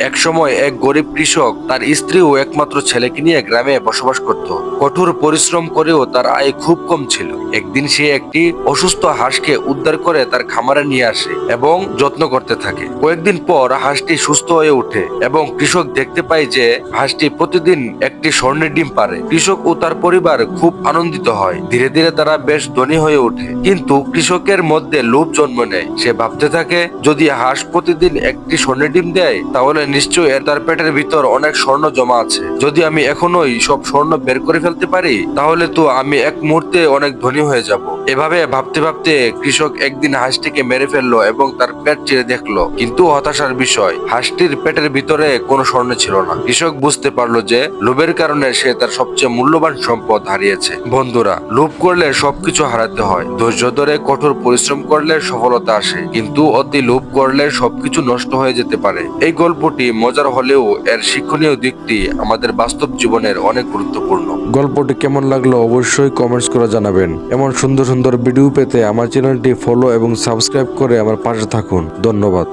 একসময় এক গরিব কৃষক তার স্ত্রী ও একমাত্র ছেলেকে নিয়ে গ্রামে বসবাস করত। কঠোর পরিশ্রম করেও তার আয় খুব কম ছিল। একদিন সে একটি অসুস্থ হাঁসকে উদ্ধার করে তার খামারে নিয়ে আসে এবং যত্ন করতে থাকে। কয়েকদিন পর হাঁসটি সুস্থ হয়ে ওঠে এবং কৃষক দেখতে পায় যে হাঁসটি প্রতিদিন একটি স্বর্ণের ডিম পারে। কৃষক ও তার পরিবার খুব আনন্দিত হয়। ধীরে ধীরে তারা বেশ ধনী হয়ে ওঠে। কিন্তু কৃষকের মধ্যে লোভ জন্ম নেয়। সে ভাবতে থাকে, যদি হাঁস প্রতিদিন একটি স্বর্ণের ডিম দেয় তাহলে নিশ্চয়ই তার পেটের ভিতর অনেক স্বর্ণ জমা আছে। যদি আমি এখনোই সব স্বর্ণ বের করে ফেলতে পারি তাহলে তো আমি এক মুহূর্তে অনেক ধনী হয়ে যাব। এভাবে ভাবতে ভাবতে কৃষক একদিন হাঁসটিকে মেরে ফেললো এবং তার পেট চিরে দেখলো। কিন্তু হতাশার বিষয়, হাঁসটির পেটের ভিতরে কোনো স্বর্ণ ছিল না। কৃষক বুঝতে পারলো যে লোভের কারণে সে তার সবচেয়ে মূল্যবান সম্পদ হারিয়েছে। বন্ধুরা, লোভ করলে সবকিছু হারাতে হয়। ধৈর্য ধরে কঠোর পরিশ্রম করলে সফলতা আসে, কিন্তু অতি লোভ করলে সবকিছু নষ্ট হয়ে যেতে পারে। এই গল্পটি মজার হলেও এর শিক্ষণীয় দিকটি আমাদের বাস্তব জীবনের অনেক গুরুত্বপূর্ণ। গল্পটি কেমন লাগলো অবশ্যই কমেন্টস করে জানাবেন। এমন সুন্দর সুন্দর ভিডিও পেতে আমার চ্যানেলটি ফলো এবং সাবস্ক্রাইব করে আমার পাশে থাকুন। ধন্যবাদ।